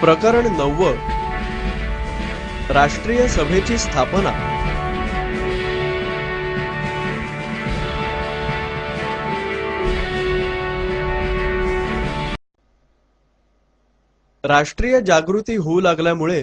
प्रकरण 9 राष्ट्रीय सभेची स्थापना। राष्ट्रीय जागृती होऊ लागल्यामुळे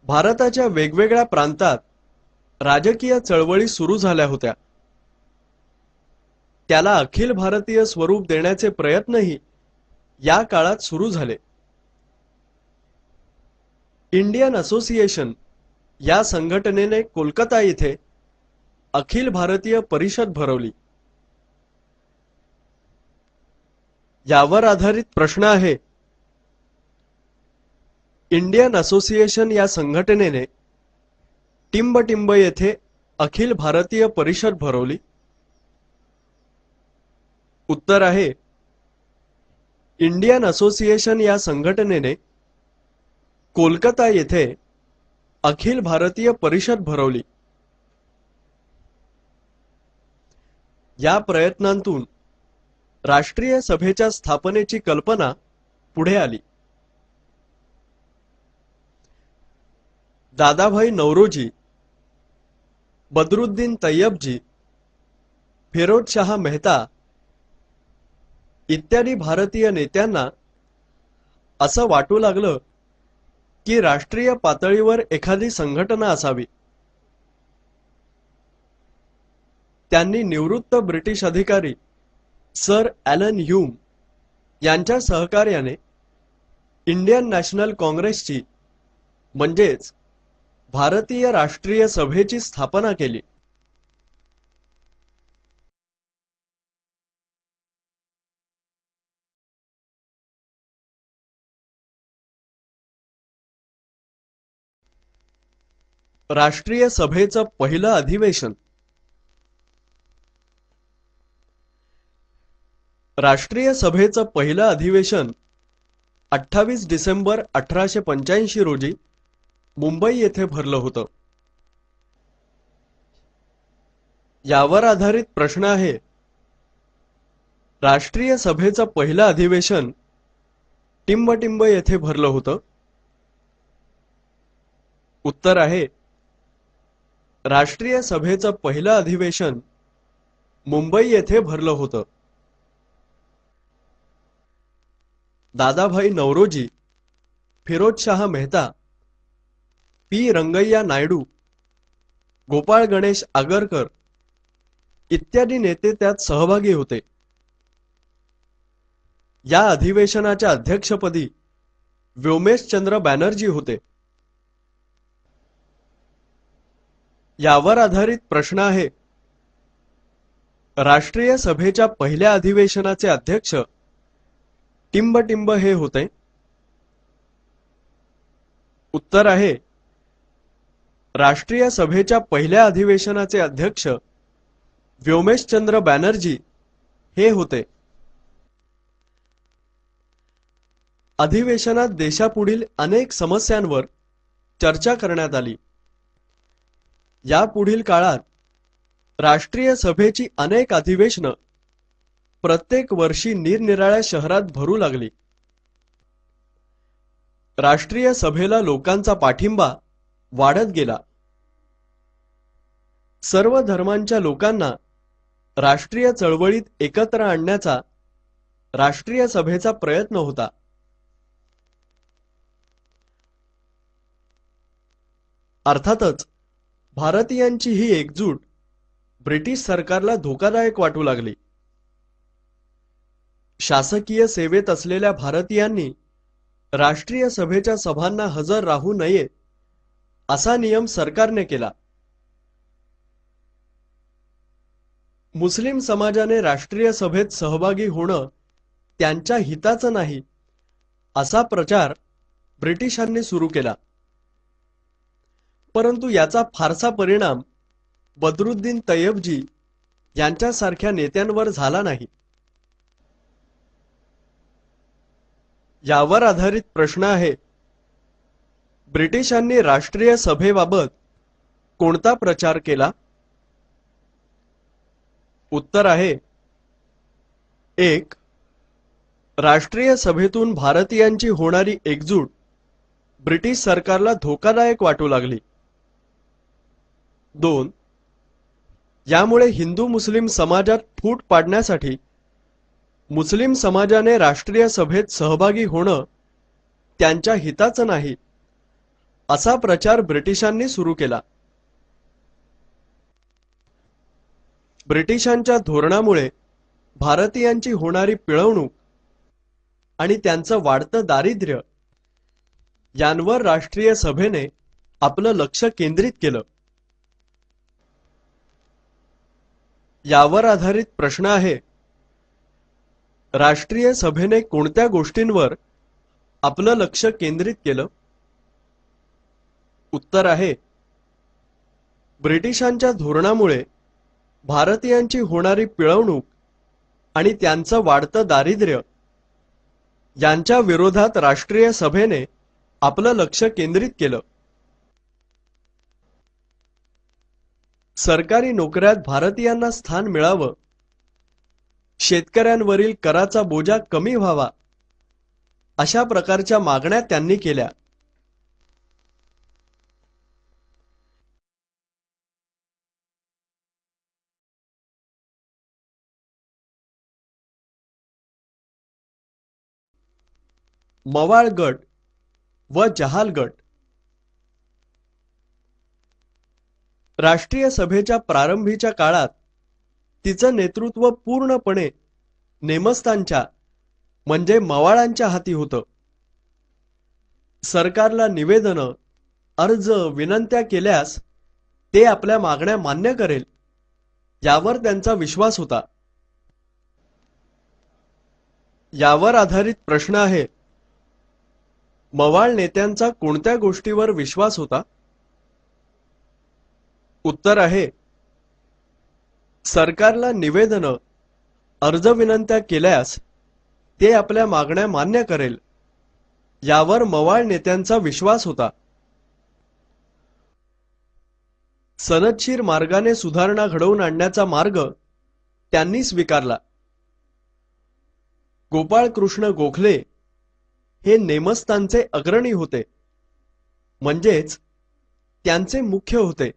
भारताच्या वेगवेगळ्या प्रांतात राजकीय चळवळी सुरू झाल्या होत्या। त्याला अखिल भारतीय स्वरूप देण्याचे प्रयत्नही या काळात सुरू झाले। इंडियन असोसिएशन या संघटनेने कोलकाता येथे अखिल भारतीय परिषद भरवली। यावर आधारित प्रश्न आहे, इंडियन असोसिएशन या संघटनेने टिंबटिंब येथे अखिल भारतीय परिषद भरवली। उत्तर आहे, इंडियन असोसिएशन या संघटनेने कोलकाता येथे अखिल भारतीय परिषद भरवली। या प्रयत्नांतून राष्ट्रीय सभेच्या स्थापनेची कल्पना पुढे आली। दादाभाई नौरोजी, बदरुद्दीन तय्यबजी, फिरोजशाह मेहता इत्यादी भारतीय नेत्यांना असं वाटू लागलं की राष्ट्रीय पातळीवर एखादी संघटना असावी। त्यांनी निवृत्त ब्रिटिश अधिकारी सर ॲलन ह्यूम यांच्या सहकार्याने इंडियन नॅशनल काँग्रेसची म्हणजेच भारतीय राष्ट्रीय सभेची स्थापना केली। राष्ट्रीय सभेचं पहिलं अधिवेशन। राष्ट्रीय सभेचं पहिलं अधिवेशन 28 डिसेंबर 1885 रोजी मुंबई येथे भरलं होतं। यावर आधारित प्रश्न आहे, राष्ट्रीय सभेचं पहिलं अधिवेशन टिंबटिंब येथे भरलं होतं। उत्तर आहे, राष्ट्रीय सभेचं पहिलं अधिवेशन मुंबई येथे भरलं होतं। दादाभाई नौरोजी, फिरोजशाह मेहता, पी रंगय्या नायडू, गोपाळ गणेश आगरकर इत्यादी नेते त्यात सहभागी होते। या अधिवेशनाच्या अध्यक्षपदी व्योमेशचंद्र बॅनर्जी होते। यावर आधारित प्रश्न आहे, राष्ट्रीय सभेच्या पहिल्या अधिवेशनाचे अध्यक्ष टिंबटिंब हे होते। उत्तर आहे, राष्ट्रीय सभेच्या पहिल्या अधिवेशनाचे अध्यक्ष व्योमेशचंद्र बॅनर्जी हे होते। अधिवेशनात देशापुढील अनेक समस्यांवर चर्चा करण्यात आली। यापुढील काळात राष्ट्रीय सभेची अनेक अधिवेशनं प्रत्येक वर्षी निरनिराळ्या शहरात भरू लागली। राष्ट्रीय सभेला लोकांचा पाठिंबा वाढत गेला। सर्व धर्मांच्या लोकांना राष्ट्रीय चळवळीत एकत्र आणण्याचा राष्ट्रीय सभेचा प्रयत्न होता। अर्थातच भारतीयांची ही एकजूट ब्रिटिश सरकारला धोकादायक वाटू लागली। शासकीय सेवेत असलेल्या भारतीयांनी राष्ट्रीय सभेच्या सभांना हजर राहू नये असा नियम सरकारने केला। मुस्लिम समाजाने राष्ट्रीय सभेत सहभागी होणं त्यांच्या हिताचं नाही असा प्रचार ब्रिटिशांनी सुरू केला। परंतु याचा फारसा परिणाम बदरुद्दीन तय्यबजी यांच्यासारख्या नेत्यांवर झाला नाही। यावर आधारित प्रश्न आहे, ब्रिटिशांनी राष्ट्रीय सभेबाबत कोणता प्रचार केला? उत्तर आहे, 1. राष्ट्रीय सभेतून भारतीयांची होणारी एकजूट ब्रिटिश सरकारला धोकादायक वाटू लागली. 2. यामुळे हिंदू मुस्लिम समाजात फूट पाडण्यासाठी मुस्लिम समाजाने राष्ट्रीय सभेत सहभागी होणं त्यांच्या हिताचं नाही असा प्रचार ब्रिटिशांनी सुरू केला. ब्रिटिशांच्या धोरणामुळे भारतीयांची होणारी पिळवणूक आणि त्यांचं वाढतं दारिद्र्य यांवर राष्ट्रीय सभेने आपलं लक्ष केंद्रित केलं. यावर आधारित प्रश्न आहे, राष्ट्रीय सभेने कोणत्या गोष्टींवर आपलं लक्ष केंद्रित केलं? उत्तर आहे, ब्रिटिशांच्या धोरणामुळे भारतीयांची होणारी पिळवणूक आणि त्यांचं वाढतं दारिद्र्य यांच्या विरोधात राष्ट्रीय सभेने आपलं लक्ष केंद्रित केलं. सरकारी नोकऱ्यात भारतीयांना स्थान मिळावं, शेतकऱ्यांवरील कराचा बोजा कमी व्हावा, अशा प्रकारच्या मागण्या त्यांनी केल्या. मवाळ गट व जहाल गट. राष्ट्रीय सभेच्या प्रारंभीच्या काळात तिचं नेतृत्व पूर्णपणे नेमस्तांच्या म्हणजे मवाळांच्या हाती होतं. सरकारला निवेदनं, अर्ज, विनंत्या केल्यास ते आपल्या मागण्या मान्य करेल यावर त्यांचा विश्वास होता. यावर आधारित प्रश्न आहे, मवाळ नेत्यांचा कोणत्या गोष्टीवर विश्वास होता? उत्तर आहे, सरकारला निवेदनं, अर्ज विनंत्या केल्यास ते आपल्या मागण्या मान्य करेल यावर मवाळ नेत्यांचा विश्वास होता. सनदशीर मार्गाने सुधारणा घडवून आणण्याचा मार्ग त्यांनी स्वीकारला. गोपाळ कृष्ण गोखले हे नेमस्तांचे अग्रणी होते, म्हणजेच त्यांचे मुख्य होते.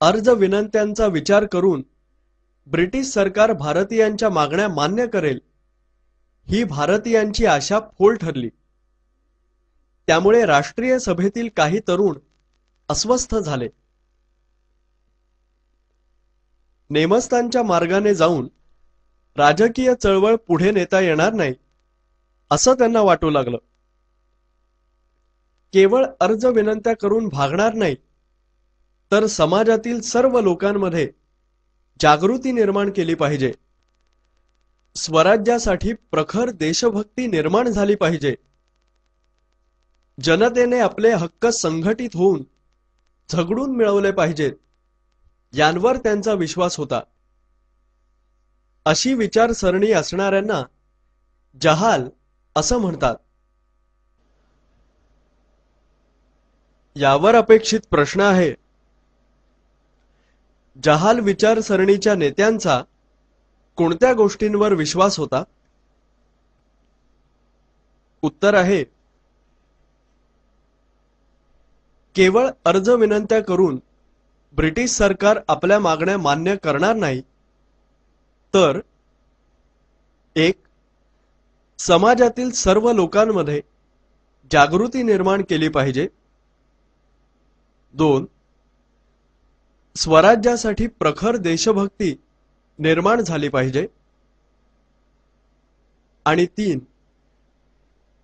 अर्ज विनंत्यांचा विचार करून ब्रिटिश सरकार भारतीयांच्या मागण्या मान्य करेल ही भारतीयांची आशा फोल ठरली. त्यामुळे राष्ट्रीय सभेतील काही तरुण अस्वस्थ झाले. नेमस्तांच्या मार्गाने जाऊन राजकीय चळवळ पुढे नेता येणार नाही असं त्यांना वाटू लागलं. केवळ अर्ज विनंत्या करून भागणार नाही, तर समाजातील सर्व लोकांमध्ये जागृती निर्माण केली पाहिजे. स्वराज्यासाठी प्रखर देशभक्ती निर्माण झाली पाहिजे. जनतेने आपले हक्क संघटित होऊन झगडून मिळवले पाहिजेत यांवर त्यांचा विश्वास होता. अशी विचारसरणी असणाऱ्यांना जहाल असं म्हणतात. यावर अपेक्षित प्रश्न आहे, जहाल विचारसरणीच्या नेत्यांचा कोणत्या गोष्टींवर विश्वास होता? उत्तर आहे, केवळ अर्ज विनंत्या करून ब्रिटिश सरकार आपल्या मागण्या मान्य करणार नाही, तर 1. समाजातील सर्व लोकांमध्ये जागृती निर्माण केली पाहिजे. 2. स्वराज्यासाठी प्रखर देशभक्ती निर्माण झाली पाहिजे. आणि 3.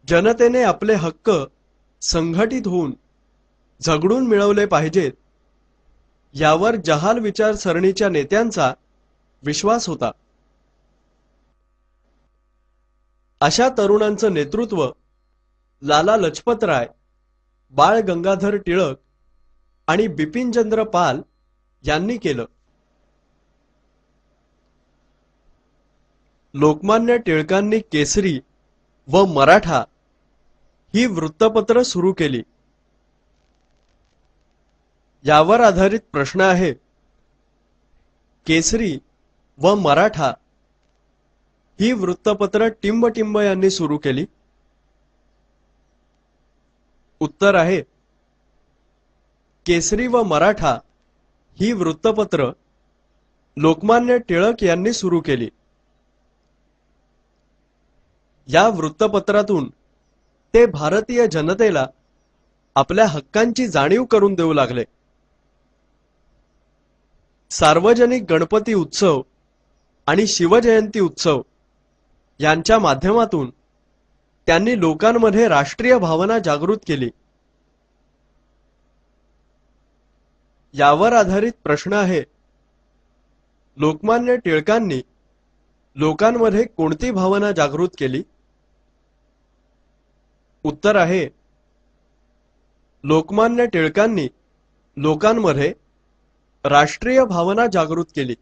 जनतेने आपले हक्क संघटित होऊन झगडून मिळवले पाहिजेत यावर जहाल विचारसरणीच्या नेत्यांचा विश्वास होता. अशा तरुणांचं नेतृत्व लाला लजपतराय, बाळ गंगाधर टिळक आणि बिपिनचंद्र पाल यांनी केलं. लोकमान्य टिळकांनी केसरी व मराठा ही वृत्तपत्र सुरू केली. यावर आधारित प्रश्न आहे, केसरी व मराठा ही वृत्तपत्र टिंबटिंब यांनी सुरू केली? उत्तर आहे केसरी व मराठा ही वृत्तपत्र लोकमान्य टिळक यांनी सुरू केली. या वृत्तपत्रातून ते भारतीय जनतेला आपल्या हक्कांची जाणीव करून देऊ लागले. सार्वजनिक गणपती उत्सव आणि शिवजयंती उत्सव यांच्या माध्यमातून त्यांनी लोकांमध्ये राष्ट्रीय भावना जागृत केली. यावर आधारित प्रश्न आहे, लोकमान्य टिळकांनी लोकांमध्ये कोणती भावना जागृत केली? उत्तर आहे लोकमान्य टिळकांनी लोकांमध्ये राष्ट्रीय भावना जागृत केली.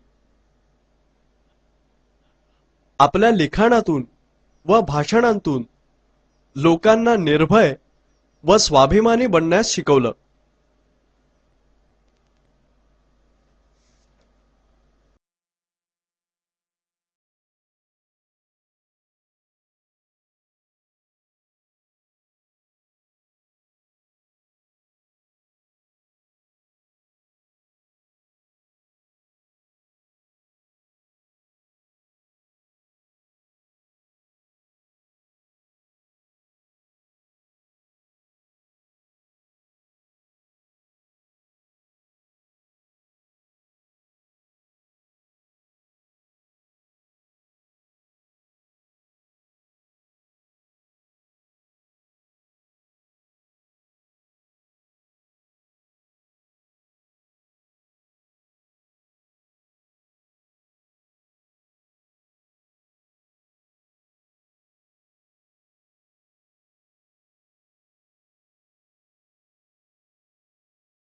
आपल्या लिखाणातून व भाषणांतून लोकांना निर्भय व स्वाभिमानी बनण्यास शिकवलं.